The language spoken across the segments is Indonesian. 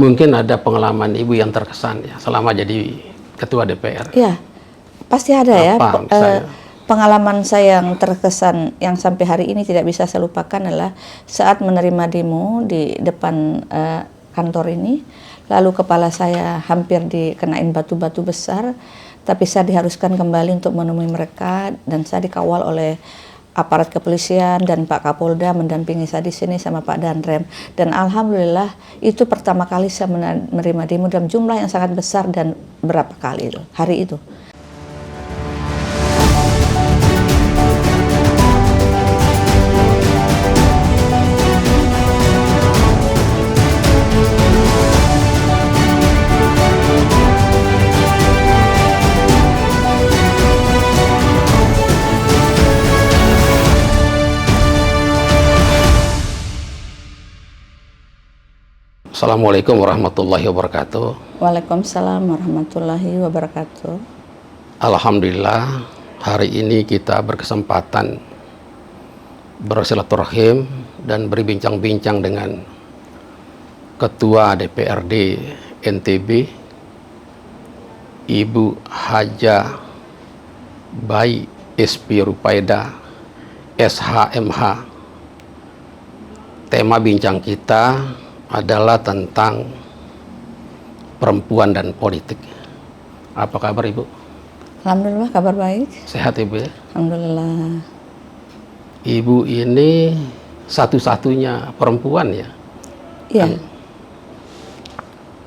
Mungkin ada pengalaman Ibu yang terkesan ya selama jadi Ketua DPR. Ya, pasti ada ya. Misalnya? Pengalaman saya yang terkesan yang sampai hari ini tidak bisa saya lupakan adalah saat menerima demo di depan kantor ini, lalu kepala saya hampir dikenain batu-batu besar, tapi saya diharuskan kembali untuk menemui mereka dan saya dikawal oleh aparat kepolisian dan Pak Kapolda mendampingi saya di sini sama Pak Danrem, dan alhamdulillah itu pertama kali saya menerima demo dalam jumlah yang sangat besar dan berapa kali itu hari itu. Assalamualaikum warahmatullahi wabarakatuh. Waalaikumsalam warahmatullahi wabarakatuh. Alhamdulillah, hari ini kita berkesempatan bersilaturahim dan berbincang-bincang dengan Ketua DPRD NTB, Ibu Haja Bayi SP Rupaida, SHMH. Tema bincang kita adalah tentang perempuan dan politik. Apa kabar Ibu? Alhamdulillah kabar baik. Sehat Ibu ya? Alhamdulillah. Ibu ini satu-satunya perempuan ya? Iya.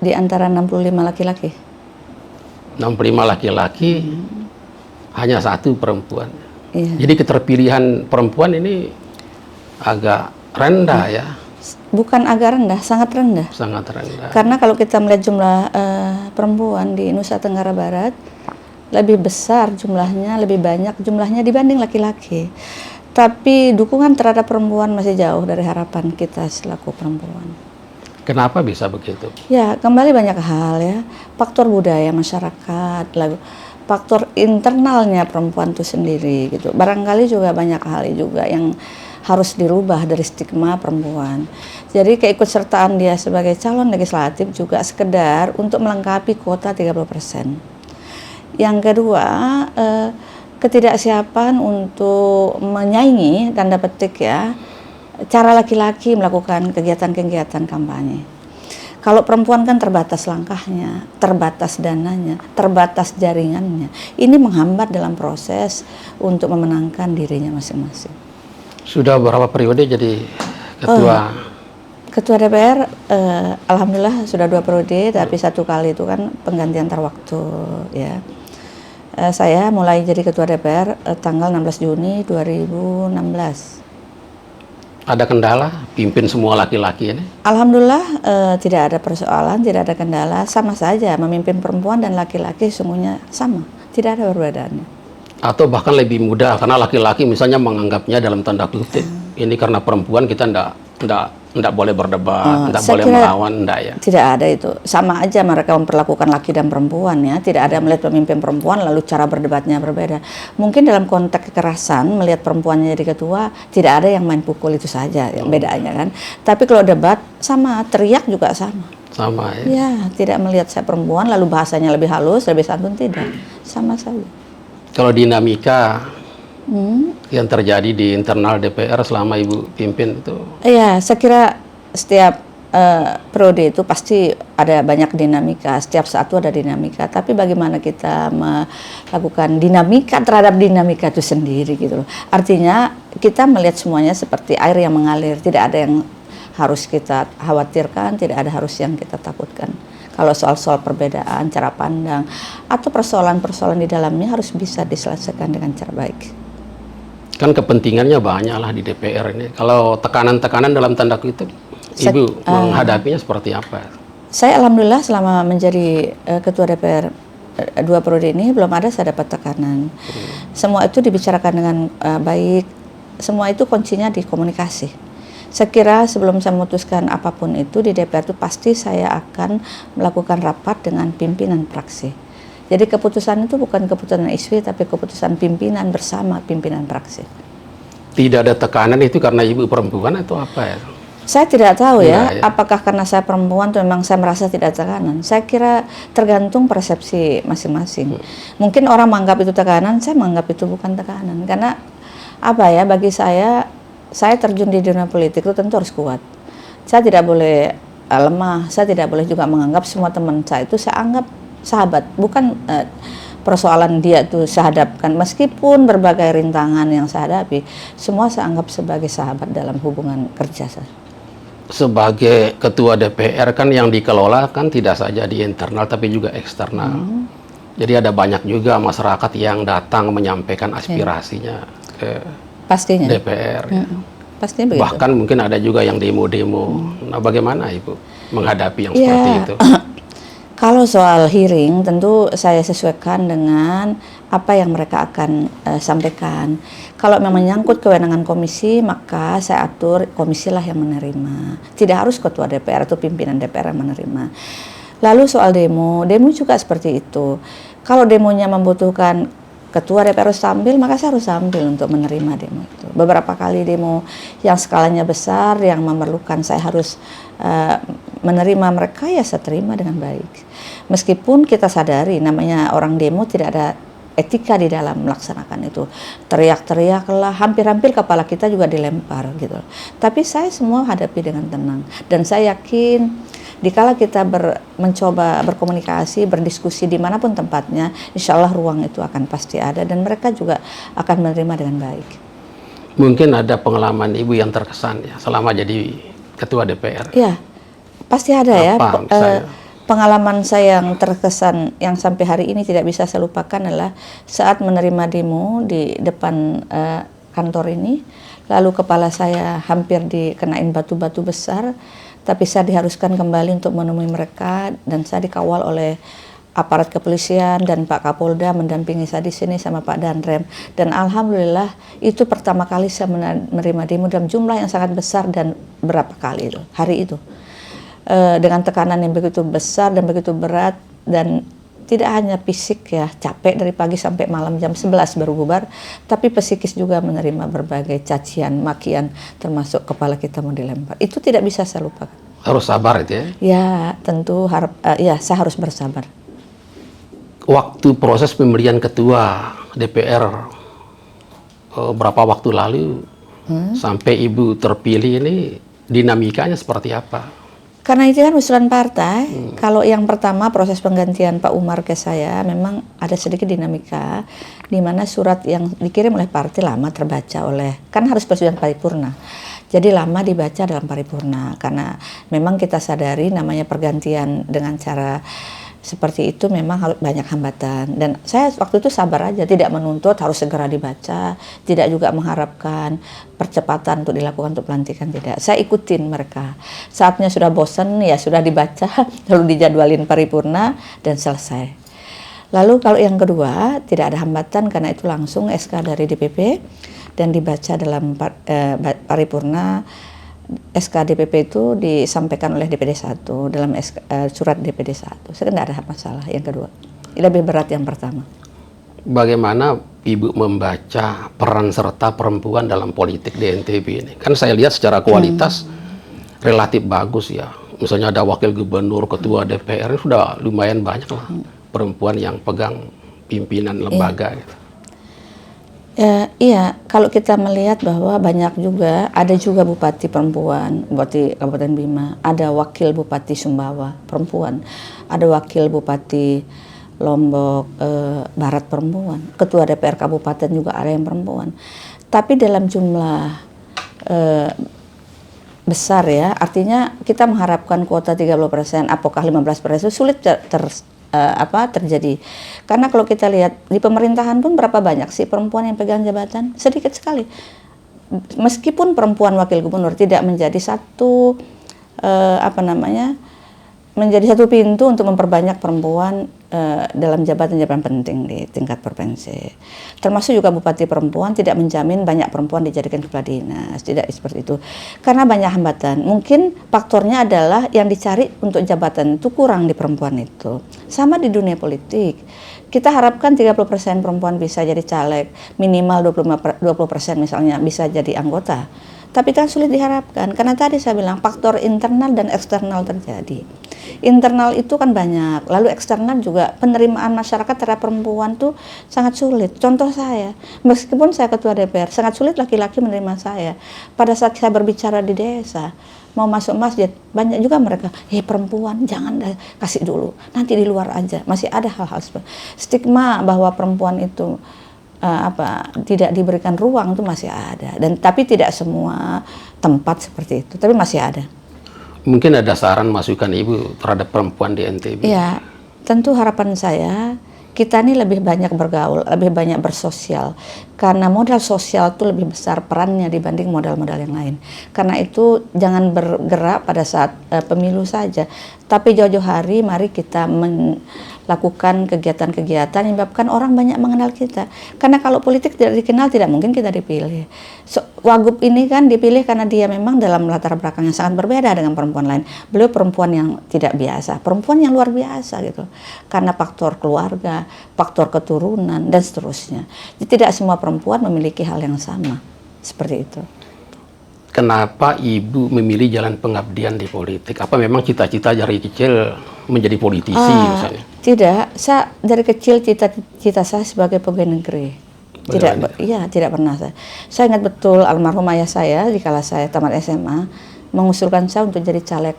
Di antara 65 laki-laki. 65 laki-laki, hanya satu perempuan. Iya. Jadi keterpilihan perempuan ini agak rendah ya? Bukan agak rendah, sangat rendah. Sangat rendah. Karena kalau kita melihat jumlah perempuan di Nusa Tenggara Barat, lebih besar jumlahnya, lebih banyak jumlahnya dibanding laki-laki. Tapi dukungan terhadap perempuan masih jauh dari harapan kita selaku perempuan. Kenapa bisa begitu? Ya, kembali banyak hal ya. Faktor budaya masyarakat, lalu faktor internalnya perempuan itu sendiri gitu. Barangkali juga banyak hal juga yang harus dirubah dari stigma perempuan. Jadi keikutsertaan dia sebagai calon legislatif juga sekedar untuk melengkapi kuota 30%. Yang kedua, ketidaksiapan untuk menyaingi, tanda petik ya, cara laki-laki melakukan kegiatan-kegiatan kampanye. Kalau perempuan kan terbatas langkahnya, terbatas dananya, terbatas jaringannya. Ini menghambat dalam proses untuk memenangkan dirinya masing-masing. Sudah berapa periode jadi ketua? Ketua DPR, alhamdulillah sudah 2 periode, tapi 1 kali itu kan penggantian antar waktu ya. Saya mulai jadi ketua DPR tanggal 16 Juni 2016. Ada kendala pimpin semua laki-laki ini? Alhamdulillah tidak ada persoalan, tidak ada kendala, sama saja memimpin perempuan dan laki-laki semuanya sama, tidak ada perbedaannya. Atau bahkan lebih mudah karena laki-laki misalnya menganggapnya dalam tanda kutip ini karena perempuan kita ndak boleh berdebat, ndak boleh melawan, ndak ya? Tidak ada itu, sama aja mereka memperlakukan laki dan perempuan ya. Tidak ada melihat pemimpin perempuan lalu cara berdebatnya berbeda. Mungkin dalam konteks kekerasan melihat perempuannya jadi ketua tidak ada yang main pukul itu saja yang bedanya kan. Tapi kalau debat sama, teriak juga sama. Sama ya? Ya, tidak melihat saya perempuan lalu bahasanya lebih halus, lebih santun, tidak, sama saja. Kalau dinamika yang terjadi di internal DPR selama Ibu pimpin itu? Iya, saya kira setiap periode itu pasti ada banyak dinamika, setiap saat itu ada dinamika. Tapi bagaimana kita melakukan dinamika terhadap dinamika itu sendiri gitu loh. Artinya kita melihat semuanya seperti air yang mengalir, tidak ada yang harus kita khawatirkan, tidak ada harus yang kita takutkan. Kalau soal-soal perbedaan, cara pandang, atau persoalan-persoalan di dalamnya harus bisa diselesaikan dengan cara baik. Kan kepentingannya banyak lah di DPR ini. Kalau tekanan-tekanan dalam tanda kutip, Ibu menghadapinya seperti apa? Saya alhamdulillah selama menjadi ketua DPR 2 periode ini belum ada saya dapat tekanan. Semua itu dibicarakan dengan baik. Semua itu kuncinya di komunikasi. Saya kira sebelum saya memutuskan apapun itu di DPR itu pasti saya akan melakukan rapat dengan pimpinan fraksi. Jadi keputusan itu bukan keputusan ISW tapi keputusan pimpinan bersama pimpinan fraksi. Tidak ada tekanan itu karena Ibu perempuan atau apa ya? Saya tidak tahu Enggak, ya, ya. apakah karena saya perempuan tuh memang saya merasa tidak tekanan. Saya kira tergantung persepsi masing-masing. Mungkin orang menganggap itu tekanan, saya menganggap itu bukan tekanan. Karena apa ya, bagi saya terjun di dunia politik itu tentu harus kuat. Saya tidak boleh lemah, saya tidak boleh juga menganggap semua teman saya itu saya anggap sahabat. Bukan persoalan dia tuh saya hadapkan, meskipun berbagai rintangan yang saya hadapi, semua saya anggap sebagai sahabat dalam hubungan kerja saya. Sebagai ketua DPR kan yang dikelola kan tidak saja di internal tapi juga eksternal. Jadi ada banyak juga masyarakat yang datang menyampaikan aspirasinya ke Pastinya. DPR. Pastinya begitu. Bahkan mungkin ada juga yang demo-demo. Nah, bagaimana Ibu menghadapi yang seperti itu? Kalau soal hearing, tentu saya sesuaikan dengan apa yang mereka akan sampaikan. Kalau memang menyangkut kewenangan komisi, maka saya atur komisilah yang menerima. Tidak harus ketua DPR atau pimpinan DPR yang menerima. Lalu soal demo juga seperti itu. Kalau demonya membutuhkan ketua DPR harus tampil, maka saya harus tampil untuk menerima demo itu. Beberapa kali demo yang skalanya besar, yang memerlukan saya harus menerima mereka, ya saya terima dengan baik. Meskipun kita sadari namanya orang demo tidak ada etika di dalam melaksanakan itu. Teriak-teriak lah, hampir-hampir kepala kita juga dilempar gitu. Tapi saya semua hadapi dengan tenang. Dan saya yakin dikala kita mencoba berkomunikasi, berdiskusi dimanapun tempatnya, insya Allah ruang itu akan pasti ada dan mereka juga akan menerima dengan baik. Mungkin ada pengalaman Ibu yang terkesan ya selama jadi ketua DPR. Ya, pasti ada ya. Pengalaman saya yang terkesan yang sampai hari ini tidak bisa saya lupakan adalah saat menerima demo di depan kantor ini, lalu kepala saya hampir dikenain batu-batu besar, tapi saya diharuskan kembali untuk menemui mereka dan saya dikawal oleh aparat kepolisian dan Pak Kapolda mendampingi saya di sini sama Pak Danrem. Dan alhamdulillah itu pertama kali saya menerima demo dalam jumlah yang sangat besar dan berapa kali itu hari itu. Dengan tekanan yang begitu besar dan begitu berat, dan tidak hanya fisik ya, capek dari pagi sampai malam jam 11 baru bubar, tapi psikis juga menerima berbagai cacian, makian, termasuk kepala kita mau dilempar. Itu tidak bisa saya lupakan. Harus sabar itu ya? Ya, tentu ya saya harus bersabar. Waktu proses pemberian ketua DPR berapa waktu lalu sampai Ibu terpilih ini dinamikanya seperti apa? Karena itu kan usulan partai, kalau yang pertama proses penggantian Pak Umar ke saya memang ada sedikit dinamika di mana surat yang dikirim oleh partai lama terbaca oleh, kan harus persetujuan paripurna. Jadi lama dibaca dalam paripurna karena memang kita sadari namanya pergantian dengan cara seperti itu memang banyak hambatan, dan saya waktu itu sabar aja, tidak menuntut harus segera dibaca, tidak juga mengharapkan percepatan untuk dilakukan untuk pelantikan, tidak. Saya ikutin mereka, saatnya sudah bosan ya sudah dibaca lalu dijadwalin paripurna dan selesai. Lalu kalau yang kedua tidak ada hambatan karena itu langsung SK dari DPP dan dibaca dalam paripurna. SK DPP itu disampaikan oleh DPD 1 dalam surat DPD 1. Saya tidak ada masalah yang kedua. Lebih berat yang pertama. Bagaimana Ibu membaca peran serta perempuan dalam politik di NTB ini? Kan saya lihat secara kualitas relatif bagus ya. Misalnya ada wakil gubernur, ketua DPR, sudah lumayan banyak lah perempuan yang pegang pimpinan lembaga gitu. Iya, kalau kita melihat bahwa banyak juga, ada juga bupati perempuan, bupati Kabupaten Bima, ada wakil bupati Sumbawa perempuan, ada wakil bupati Lombok Barat perempuan, ketua DPR kabupaten juga ada yang perempuan. Tapi dalam jumlah besar ya, artinya kita mengharapkan kuota 30%, apakah 15% sulit terjadi. Karena kalau kita lihat di pemerintahan pun berapa banyak sih perempuan yang pegang jabatan? Sedikit sekali. Meskipun perempuan wakil gubernur tidak menjadi satu menjadi satu pintu untuk memperbanyak perempuan dalam jabatan-jabatan penting di tingkat provinsi. Termasuk juga bupati perempuan tidak menjamin banyak perempuan dijadikan kepala dinas, tidak seperti itu. Karena banyak hambatan. Mungkin faktornya adalah yang dicari untuk jabatan itu kurang di perempuan itu. Sama di dunia politik. Kita harapkan 30% perempuan bisa jadi caleg, minimal 20% misalnya bisa jadi anggota. Tapi kan sulit diharapkan, karena tadi saya bilang faktor internal dan eksternal terjadi. Internal itu kan banyak, lalu eksternal juga penerimaan masyarakat terhadap perempuan tuh sangat sulit. Contoh saya, meskipun saya ketua DPR, sangat sulit laki-laki menerima saya. Pada saat saya berbicara di desa, mau masuk masjid, banyak juga mereka, perempuan jangan kasih dulu, nanti di luar aja. Masih ada hal-hal seperti stigma bahwa perempuan itu tidak diberikan ruang itu masih ada, dan tapi tidak semua tempat seperti itu, tapi masih ada. Mungkin ada saran masukan Ibu terhadap perempuan di NTB? Ya, tentu harapan saya kita ini lebih banyak bergaul, lebih banyak bersosial, karena modal sosial itu lebih besar perannya dibanding modal-modal yang lain. Karena itu jangan bergerak pada saat pemilu saja, tapi jauh-jauh hari mari kita lakukan kegiatan-kegiatan yang menyebabkan orang banyak mengenal kita. Karena kalau politik tidak dikenal, tidak mungkin kita dipilih. Wagub ini kan dipilih karena dia memang dalam latar belakang yang sangat berbeda dengan perempuan lain. Beliau perempuan yang tidak biasa, perempuan yang luar biasa gitu. Karena faktor keluarga, faktor keturunan, dan seterusnya. Jadi tidak semua perempuan memiliki hal yang sama. Seperti itu. Kenapa Ibu memilih jalan pengabdian di politik? Apa memang cita-cita dari kecil menjadi politisi misalnya? Tidak, saya dari kecil cita-cita saya sebagai pegawai negeri. Tidak pernah saya. Saya ingat betul almarhum ayah saya di kala saya tamat SMA mengusulkan saya untuk jadi caleg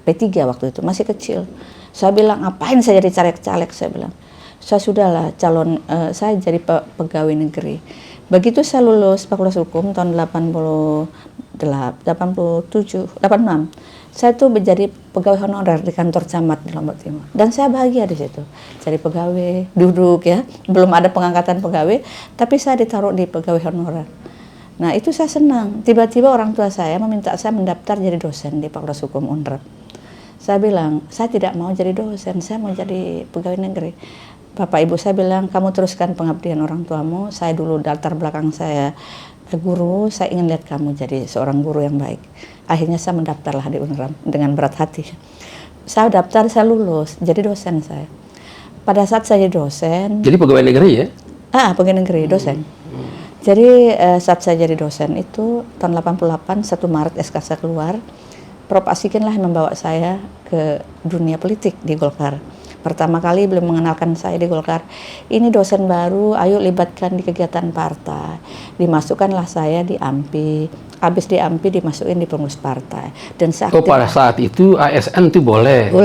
P3 waktu itu, masih kecil. Saya bilang, ngapain saya jadi caleg-caleg, saya bilang. Saya sudahlah saya jadi pegawai negeri. Begitu saya lulus Fakultas Hukum tahun 86, saya tuh menjadi pegawai honorer di kantor camat di Lombok Timur. Dan saya bahagia di situ. Jadi pegawai, duduk ya, belum ada pengangkatan pegawai, tapi saya ditaruh di pegawai honorer. Nah itu saya senang. Tiba-tiba orang tua saya meminta saya mendaftar jadi dosen di Fakultas Hukum Unrad. Saya bilang, saya tidak mau jadi dosen, saya mau jadi pegawai negeri. Bapak ibu saya bilang, kamu teruskan pengabdian orang tuamu. Saya dulu latar belakang saya guru, saya ingin lihat kamu jadi seorang guru yang baik. Akhirnya saya mendaftarlah di UNRAM dengan berat hati. Saya daftar, saya lulus, jadi dosen saya. Pada saat saya jadi dosen. Jadi pegawai negeri ya? Pegawai negeri, dosen. Jadi saat saya jadi dosen itu tahun 88, 1 Maret SK saya keluar. Prof. Asikin lah yang membawa saya ke dunia politik di Golkar. Pertama kali beliau mengenalkan saya di Golkar, ini dosen baru, ayo libatkan di kegiatan partai. Dimasukkanlah saya di AMPI, habis di AMPI dimasukin di pengurus partai. Dan saya pada saat itu ASN itu boleh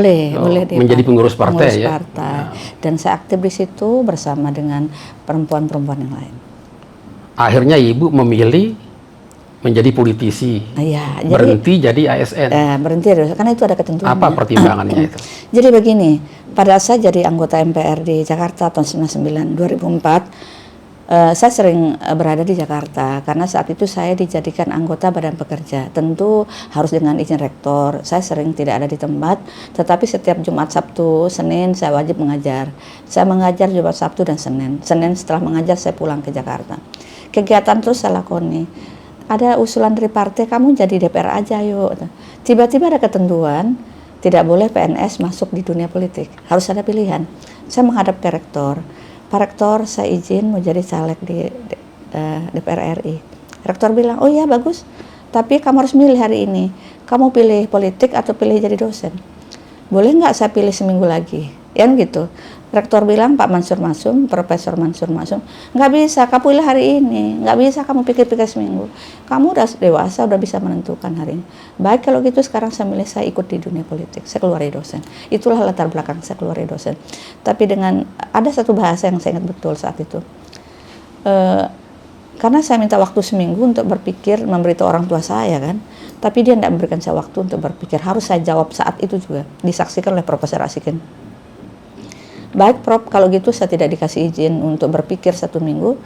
menjadi pengurus partai ya? Partai. Dan saya aktif di situ bersama dengan perempuan-perempuan yang lain. Akhirnya Ibu memilih menjadi politisi, berhenti jadi ASN. Berhenti, karena itu ada ketentuan. Apa pertimbangannya itu? Jadi begini, pada saat jadi anggota MPR di Jakarta tahun 2004, saya sering berada di Jakarta karena saat itu saya dijadikan anggota Badan Pekerja. Tentu harus dengan izin rektor. Saya sering tidak ada di tempat, tetapi setiap Jumat, Sabtu, Senin saya wajib mengajar. Saya mengajar Jumat, Sabtu, dan Senin. Senin setelah mengajar saya pulang ke Jakarta. Kegiatan terus saya lakoni. Ada usulan dari partai, kamu jadi DPR aja yuk. Tiba-tiba ada ketentuan, tidak boleh PNS masuk di dunia politik. Harus ada pilihan. Saya menghadap ke rektor. Pak Rektor, saya izin mau jadi caleg di DPR RI. Rektor bilang, oh iya bagus, tapi kamu harus milih hari ini. Kamu pilih politik atau pilih jadi dosen? Boleh nggak saya pilih seminggu lagi? Ya gitu. Rektor bilang, Pak Mansur Masum, Profesor Mansur Masum, nggak bisa, kamu pilih hari ini, nggak bisa kamu pikir-pikir seminggu. Kamu udah dewasa, udah bisa menentukan hari ini. Baik kalau gitu sekarang saya milih saya ikut di dunia politik, saya keluar dari dosen. Itulah latar belakang saya keluar dari dosen. Tapi dengan, ada satu bahasa yang saya ingat betul saat itu. Karena saya minta waktu seminggu untuk berpikir, memberitahu orang tua saya kan. Tapi dia tidak memberikan saya waktu untuk berpikir, harus saya jawab saat itu juga. Disaksikan oleh Profesor Asikin. Baik Prof, kalau gitu saya tidak dikasih izin untuk berpikir 1 minggu.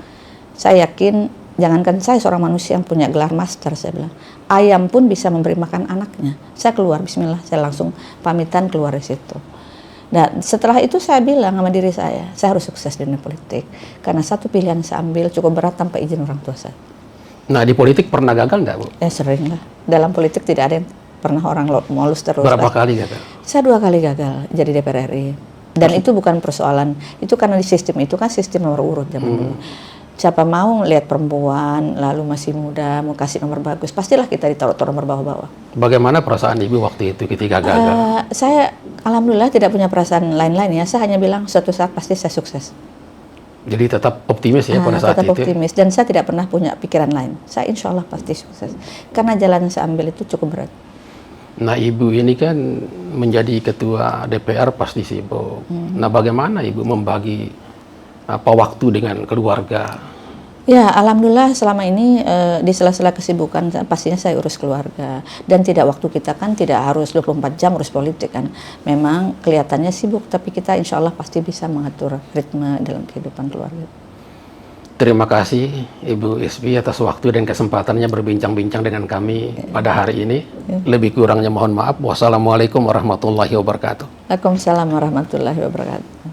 Saya yakin, jangankan saya seorang manusia yang punya gelar master, saya bilang, ayam pun bisa memberi makan anaknya. Saya keluar, bismillah, saya langsung pamitan keluar dari situ. Dan setelah itu saya bilang sama diri saya harus sukses di dunia politik. Karena satu pilihan saya ambil cukup berat tanpa izin orang tua saya. Nah di politik pernah gagal nggak Bu? Sering lah. Dalam politik tidak ada yang pernah orang mulus terus. Berapa kali gagal? Saya 2 kali gagal jadi DPR RI. Dan itu bukan persoalan, itu karena di sistem itu kan sistem nomor urut zaman dulu. siapa mau lihat perempuan, lalu masih muda, mau kasih nomor bagus, pastilah kita ditaruh nomor bawah-bawah. Bagaimana perasaan Ibu waktu itu ketika gagal? Saya alhamdulillah tidak punya perasaan lain-lain ya. Saya hanya bilang suatu saat pasti saya sukses. Jadi tetap optimis ya pada saat Tetap itu? optimis, dan saya tidak pernah punya pikiran lain. Saya insya Allah pasti sukses. Karena jalan yang saya ambil itu cukup berat. Nah, Ibu ini kan menjadi ketua DPR pasti sibuk. Nah, bagaimana Ibu membagi waktu dengan keluarga? Ya, alhamdulillah selama ini di sela-sela kesibukan pastinya saya urus keluarga, dan tidak, waktu kita kan tidak harus 24 jam urus politik kan. Memang kelihatannya sibuk, tapi kita insya Allah pasti bisa mengatur ritme dalam kehidupan keluarga. Terima kasih Ibu Isfi atas waktu dan kesempatannya berbincang-bincang dengan kami pada hari ini. Lebih kurangnya mohon maaf. Wassalamualaikum warahmatullahi wabarakatuh. Waalaikumsalam warahmatullahi wabarakatuh.